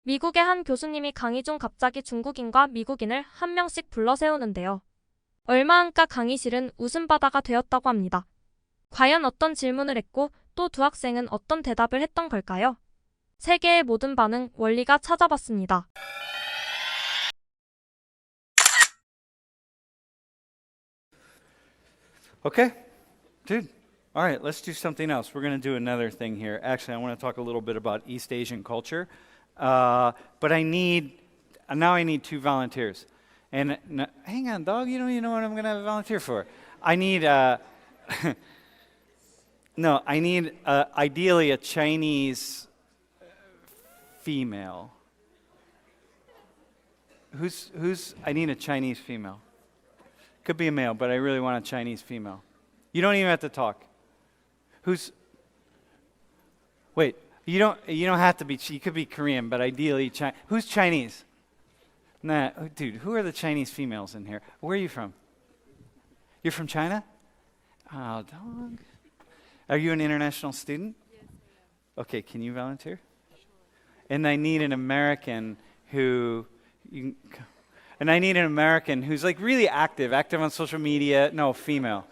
미국의 한 교수님이 강의 중 갑자기 중국인과 미국인을 한 명씩 불러 세우는데요. 얼마 안가 강의실은 웃음바다가 되었다고 합니다. 과연 어떤 질문을 했고 또 두 학생은 어떤 대답을 했던 걸까요? 세계의 모든 반응 원리가 찾아봤습니다. Okay, dude. All right, let's do something else. We're going to do another thing here. Actually, I want to talk a little bit about East Asian culture. But I need two volunteers. And hang on, dog, you don't even know what I'm going to volunteer for. I need, ideally a Chinese female. I need a Chinese female. Could be a male, but I really want a Chinese female. You don't even have to talk. Wait, you don't have to be, you could be Korean, but ideally Chinese. Who's Chinese? Nah, dude, who are the Chinese females in here? Where are you from? You're from China? Oh, dog. Are you an international student? Yes, I am. Okay, can you volunteer? Sure. And I need an American who's like really active on social media. No, female.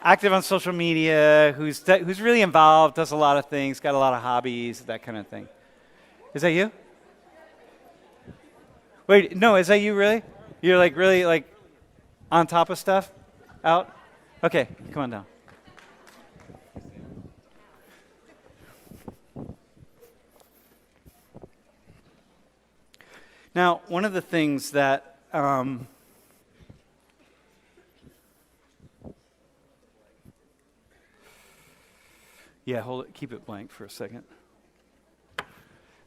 Active on social media, who's really involved, does a lot of things, got a lot of hobbies, that kind of thing. Is that you? Wait, no, is that you really? You're like really like on top of stuff? Out? Okay, come on down. Now, one of the things that hold it, keep it blank for a second.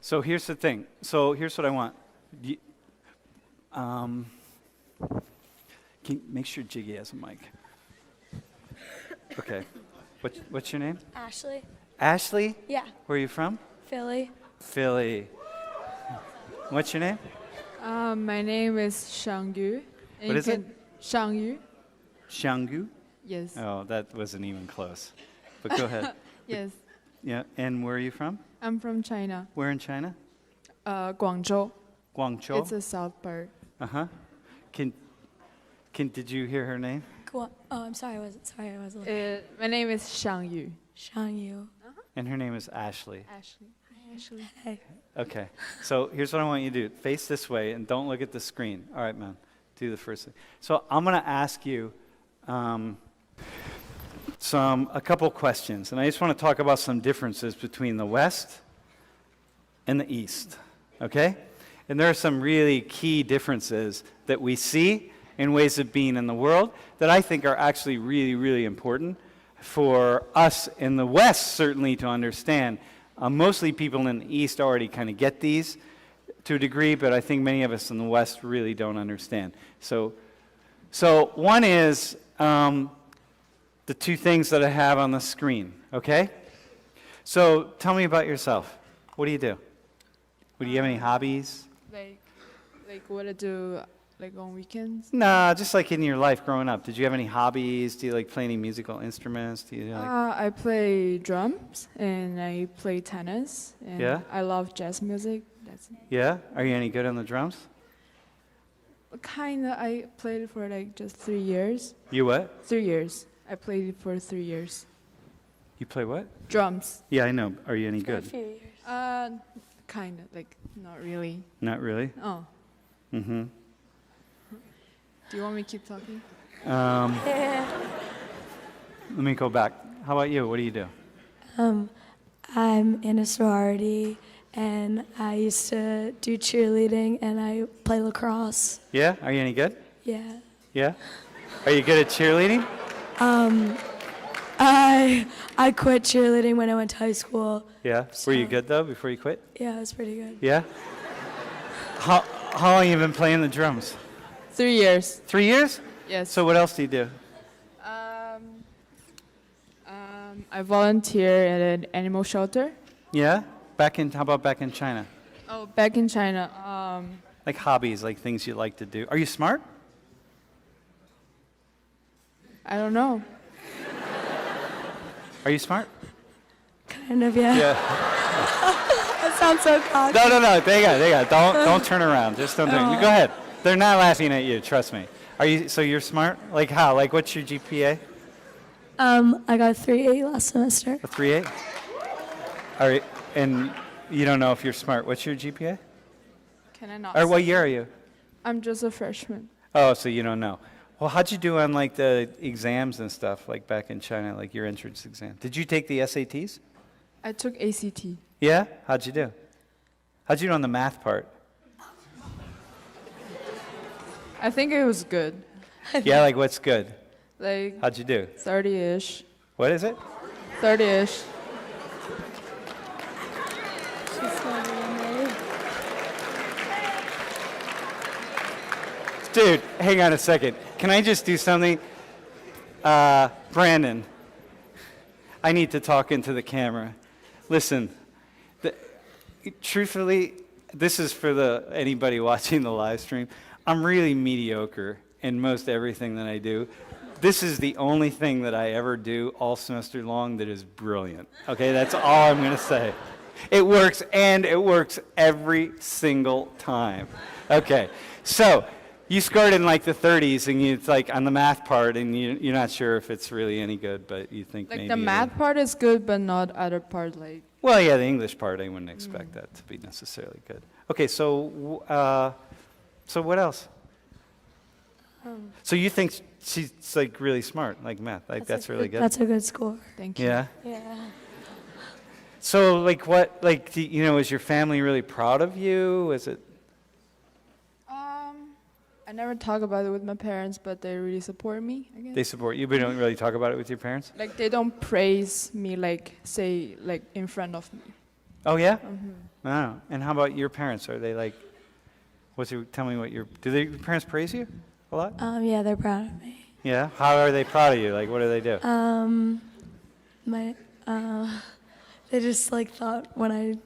So here's the thing. So here's what I want. Can you make sure Jiggy has a mic? Okay. What's your name? Ashley. Ashley? Yeah. Where are you from? Philly. Philly. What's your name? My name is Shangyu. What is it? Shangyu. Shanggu? Yes. Oh, that wasn't even close. But go ahead. Yes. Yeah, and where are you from? I'm from China. Where in China? Guangzhou. Guangzhou? It's a south part. Uh-huh. Did you hear her name? Oh, I'm sorry. I wasn't. My name is Shangyu. Shangyu. And her name is Ashley. Ashley. Hi, Ashley. Hey. Okay. So here's what I want you to do. Face this way and don't look at the screen. All right, man. Do the first thing. So I'm going to ask you a couple questions. And I just want to talk about some differences between the West and the East. Okay? And there are some really key differences that we see in ways of being in the world that I think are actually really, really important for us in the West, certainly, to understand. Mostly people in the East already kind of get these to a degree, but I think many of us in the West really don't understand. So one is the two things that I have on the screen, okay? So tell me about yourself. What do you do? Do you have any hobbies? Like what I do like on weekends? Nah, just like in your life growing up. Did you have any hobbies? Do you like play any musical instruments? Do you like I play drums and I play tennis. And Yeah? I love jazz music. That's Yeah? Are you any good on the drums? kinda. I played it for like just 3 years. You what? 3 years. I played it for 3 years. You play what? Drums. Yeah, I know. Are you any For a good? few years. Kinda. Like not really. Not really? Oh. Mm-hmm. Do you want me to keep talking? Let me go back. How about you? What do you do? I'm in a sorority, and I used to do cheerleading, and I play lacrosse. Yeah? Are you any good? Yeah. Yeah? Are you good at cheerleading? I quit cheerleading when I went to high school. Yeah? Were you good though before you quit? Yeah, it was pretty good. Yeah? How long have you been playing the drums? 3 years. 3 years? Yes. So what else do you do? I volunteer at an animal shelter. Yeah? How about back in China? Oh, back in China. Like hobbies, like things you like to do. Are you smart? I don't know. Are you smart? Kind of, yeah. Yeah. sound so cocky. No. They got. Don't turn around. Just don't turn. You go ahead. They're not laughing at you. Trust me. So you're smart? Like how? Like what's your GPA? I got a 3.8 last semester. A 3.8? All right. And you don't know if you're smart. What's your GPA? Can I not? Or what say? year are you? I'm just a freshman. Oh, so you don't know. Well, how'd you do on like the exams and stuff, like back in China, like your entrance exam? Did you take the SATs? I took ACT. Yeah? How'd you do? How'd you do on the math part? I think it was good. Yeah, like what's good? Like How'd you do? 30-ish. What is it? 30-ish. Dude, hang on a second. Can I just do something? Brandon, I need to talk into the camera. Listen, truthfully, this is for anybody watching the live stream. I'm really mediocre in most everything that I do. This is the only thing that I ever do all semester long that is brilliant. Okay, that's all I'm going to say. It works, and it works every single time. Okay, so you scored in like the 30s, and it's like on the math part, and you're not sure if it's really any good, but you think Like maybe. the math part is good, but not other part. Like Well, yeah, the English part, I wouldn't expect that to be necessarily good. Okay, so what else? So you think she's like really smart, like math? Like that's really good. That's a good score. thank you. Yeah. Yeah. So like what? Like is your family really proud of you? Is it? I never talk about it with my parents, but they really support me, I guess. They support you, but you don't really talk about it with your parents? Like they don't praise me say in front of me. Oh yeah? Oh. And how about your parents? Are they like tell me what your your parents praise you a lot? Yeah, they're proud of me. Yeah? How are they proud of you? Like what do they do? They just like thought when I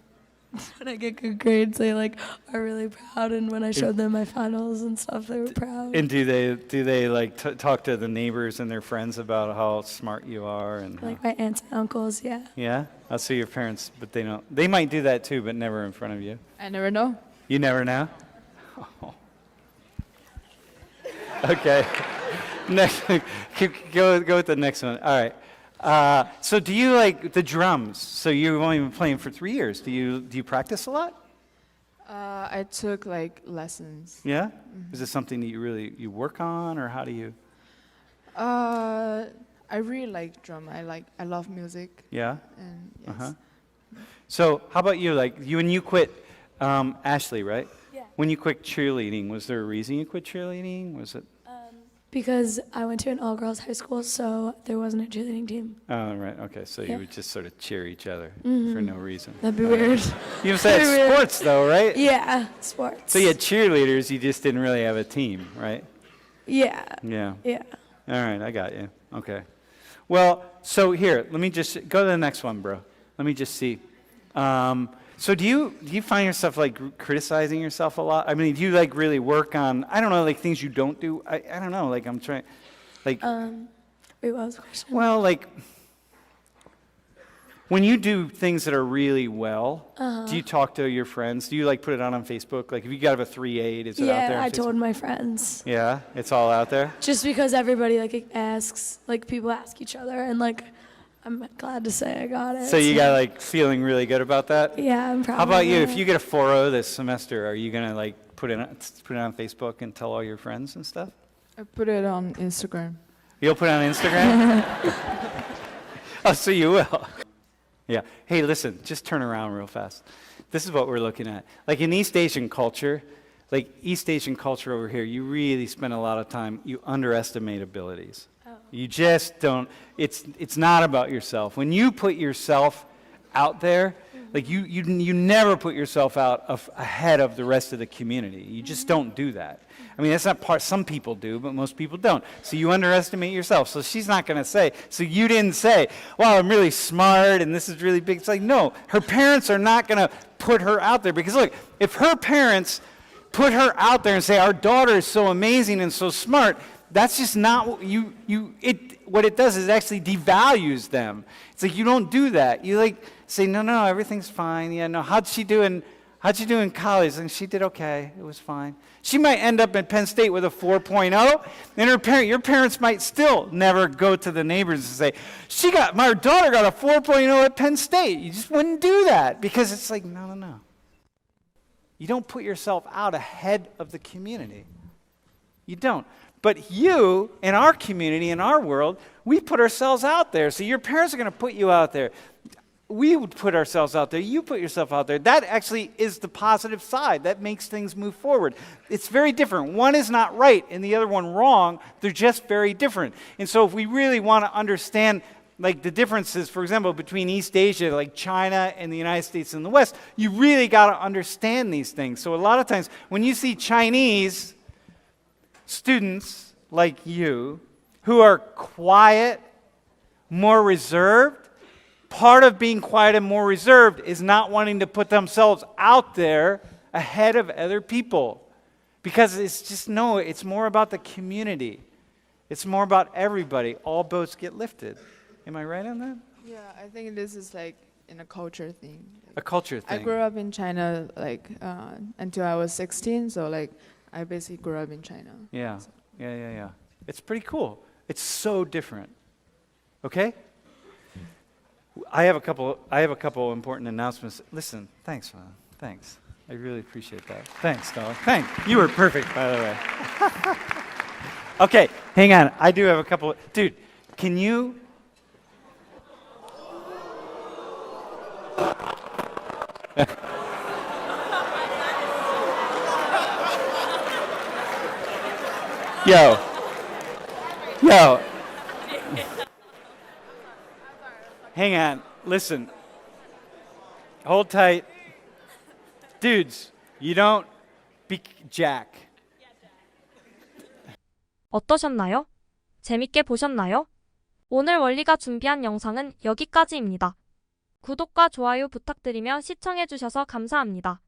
get good grades, they like are really proud, and when I showed them my finals and stuff, they were proud. And do they like talk to the neighbors and their friends about how smart you are and Like my aunts and uncles, yeah. Yeah? I'll see your parents, but they don't. They might do that too, but never in front of you. I never know. You never know? Oh. Okay. Next, go with the next one. All right. So do you like the drums? So you've only been playing for 3 years. Do you practice a lot? I took like lessons. Yeah? Is this something that you work on, or how do you? I really like drum. I love music. Yeah? And yes. Uh-huh. So how about you? Like when you quit, Ashley, right? Yeah. When you quit cheerleading, was there a reason you quit cheerleading? Was it? Because I went to an all-girls high school, so there wasn't a cheerleading team. Oh, right. Okay. So you Yeah. would just sort of cheer each other for no reason. That'd be weird. You said That'd be weird. sports, though, right? Yeah, sports. So you had cheerleaders. You just didn't really have a team, right? Yeah, Yeah. yeah. All right. I got you. Okay. Well, so here, let me just go to the next one, bro. Let me just see. So do you find yourself like criticizing yourself a lot? I mean, do you like really work on, I don't know, like things you don't do? I don't know, like I'm trying, like, Wait, what was the question? well, like, when you do things that are really well, do you talk to your friends? Do you like put it on Facebook? Like if you got a 3.8, is it out there? Yeah, on I Facebook? told my friends. Yeah, it's all out there? Just because everybody like asks, like people ask each other, and like I'm glad to say I got it. So you got like feeling really good about that? Yeah, I'm proud. How about of you? it. If you get a 4.0 this semester, are you gonna like put it on Facebook and tell all your friends and stuff? I put it on Instagram. You'll put it on Instagram? Oh, so you will. Yeah. Hey, listen, just turn around real fast. This is what we're looking at. Like in East Asian culture, over here, you really spend a lot of time, you underestimate abilities. You just don't, it's not about yourself. When you put yourself out there, like you never put yourself out ahead of the rest of the community. You just don't do that. I mean, that's not part, some people do, but most people don't. So you underestimate yourself. So she's not going to say, so you didn't say, well, I'm really smart and this is really big. It's like, no, her parents are not going to put her out there. Because look, if her parents put her out there and say, our daughter is so amazing and so smart, that's just not what what it does is it actually devalues them. It's like you don't do that. You like, say, no, everything's fine. Yeah, no, how'd she do in college? And she did okay. It was fine. She might end up at Penn State with a 4.0, and your parents might still never go to the neighbors and say, my daughter got a 4.0 at Penn State. You just wouldn't do that because it's like, no. You don't put yourself out ahead of the community. You don't. But you, in our community, in our world, we put ourselves out there. So your parents are going to put you out there. We would put ourselves out there. You put yourself out there. That actually is the positive side. That makes things move forward. It's very different. One is not right and the other one wrong. They're just very different. And so if we really want to understand like the differences, for example, between East Asia, like China and the United States and the West, you really got to understand these things. So a lot of times when you see Chinese students like you who are quiet, more reserved, part of being quiet and more reserved is not wanting to put themselves out there ahead of other people. Because it's more about the community. It's more about everybody. All boats get lifted. Am I right on that? Yeah, I think this is like in a culture thing. A culture thing. I grew up in China like until I was 16, so like I basically grew up in China. Yeah. It's pretty cool. It's so different. Okay? I have a couple important announcements. Listen, thanks, man. Thanks. I really appreciate that. Thanks, dog. Thanks. You were perfect, by the way. Okay, hang on. I do have a couple. Dude, can you? Yo. Hang on. Listen. Hold tight. Dudes, you don't be Jack. 어떠셨나요? 재밌게 보셨나요? 오늘 원리가 준비한 영상은 여기까지입니다. 구독과 좋아요 부탁드리며 시청해주셔서 감사합니다.